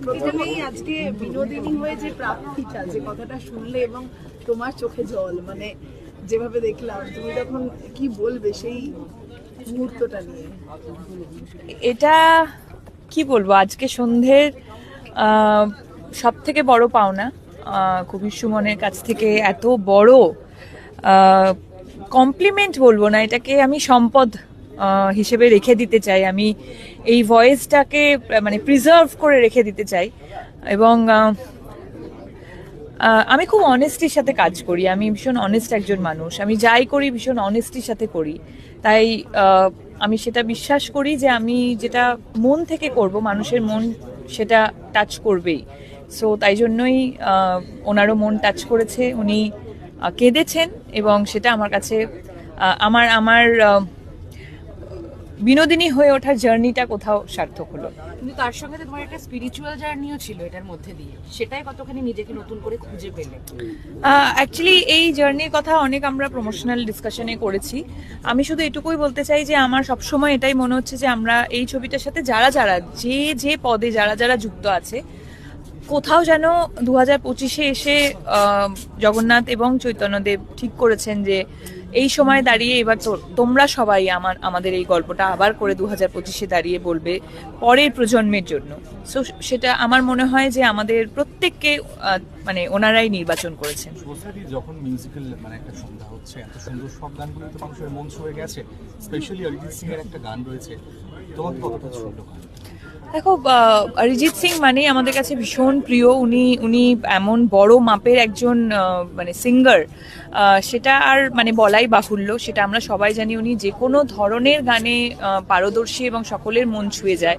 প্রথমেই আজকে বিনোদিনী হয়ে যে প্রাপ্তিটা, যে কথাটা শুনলে এবং তোমার চোখে জল, মানে যেভাবে দেখলাম, তুমি তখন কি বলবে সেই মুহূর্তটা নিয়ে? এটা কি বলবো, আজকে সন্ধ্যের সব থেকে বড় পাওনা, কবির সুমনের কাছ থেকে এত বড় কমপ্লিমেন্ট বলবো না, এটাকে আমি সম্পদ হিসেবে রেখে দিতে চাই। আমি এই ভয়েসটাকে মানে প্রিজার্ভ করে রেখে দিতে চাই। এবং আমি খুব অনেস্টির সাথে কাজ করি, আমি ভীষণ অনেস্ট একজন মানুষ, আমি যাই করি ভীষণ অনেস্টির সাথে করি। তাই আমি সেটা বিশ্বাস করি যে আমি যেটা মন থেকে করব, মানুষের মন সেটা টাচ করবেই। সো তাই জন্যই ওনারও মন টাচ করেছে, উনি কেঁদেছেন এবং সেটা আমার কাছে আমার আমার বিনোদিনী হয়ে ওঠার জার্নিটা কোথাও সার্থক হলো। কিন্তু তার সঙ্গে তোমার একটা স্পিরিচুয়াল জার্নিও ছিল এটার মধ্যে দিয়ে, সেটাই কতখানি নিজেকে নতুন করে খুঁজে পেলে? অ্যাকচুয়ালি এই জার্নির কথা অনেক আমরা প্রমোশনাল ডিসকাশনে করেছি। আমি শুধু এটুকুই বলতে চাই যে আমার সবসময় এটাই মনে হচ্ছে যে আমরা এই ছবিটার সাথে যারা যারা যে পদে যারা যারা যুক্ত আছে, কোথাও যেন 2025-এ এসে জগন্নাথ এবং চৈতন্যদেব ঠিক করেছেন যে এই সময় দাঁড়িয়ে এবার তোমরা সবাই আমাদের এই গল্পটা আবার করে 2025-এ দাঁড়িয়ে বলবে পরের প্রজন্মের জন্য। সো সেটা আমার মনে হয় যে আমাদের প্রত্যেককে মানে ওনারাই নির্বাচন করেছেন। যখন মিউজিক্যাল মানে একটা সন্ধ্যা হচ্ছে, এত সুন্দর সব গানগুলো তো মানুষের মন ছুঁয়ে গেছে, স্পেশালি অরিজিৎ সিং এর একটা গান রয়েছে, তোমাকে কতটা ছুঁলো? দেখো, অরিজিৎ সিং মানে আমাদের কাছে ভীষণ প্রিয়। উনি এমন বড় মাপের একজন মানে সিঙ্গার, সেটা আর মানে বলাই বাহুল্য, সেটা আমরা সবাই জানি। উনি যে কোনো ধরনের গানে পারদর্শী এবং সকলের মন ছুঁয়ে যায়।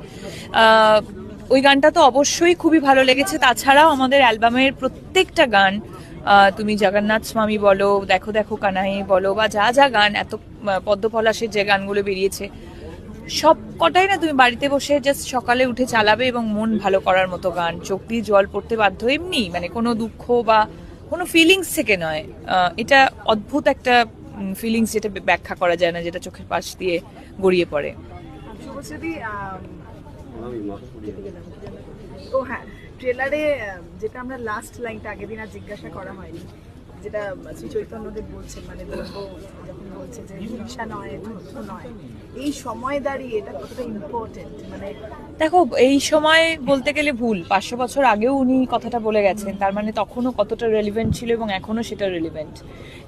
ওই গানটা তো অবশ্যই খুবই ভালো লেগেছে। তাছাড়াও আমাদের অ্যালবামের প্রত্যেকটা গান, তুমি জগন্নাথ স্বামী বলো, দেখো দেখো কানাই বলো, বা যা যা গান, এত পদ্মপলাশের যে গানগুলো বেরিয়েছে, সব কটাই না তুমি বাড়িতে বসে জাস্ট সকালে উঠে চালাবে এবং মন ভালো করার মতো গান। চোখ দিয়ে জল পড়তে বাধ্য, এমনি মানে কোনো দুঃখ বা কোনো ফিলিংস থেকে নয়। এটা অদ্ভুত একটা ফিলিংস, যেটা ব্যাখ্যা করা যায় না, যেটা চোখের পাশ দিয়ে গড়িয়ে পড়ে। ও হ্যাঁ, ট্রেলারে যেটা আমরা লাস্ট লাইনটা আগের দিন আর জিজ্ঞাসা করা হয়নি, যেটা শ্রী চৈতন্যদেব বলছেন, মানে যখন বলছে যে হিংসা নয়, যুদ্ধ নয়, এই সময় দাঁড়িয়ে এটা কতটা ইম্পর্টেন্ট? মানে দেখো, এই সময় বলতে গেলে ভুল, 500 বছর আগেও উনি কথাটা বলে গেছেন, তার মানে তখনও কতটা রেলিভেন্ট ছিল এবং এখনও সেটা রেলিভেন্ট।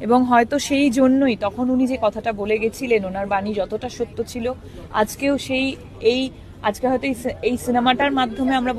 এবং হয়তো সেই জন্যই তখন উনি যে কথাটা বলে গেছিলেন, ওনার বাণী যতটা সত্য ছিল, আজকেও আজকে হয়তো এই সিনেমাটার মাধ্যমে আমরা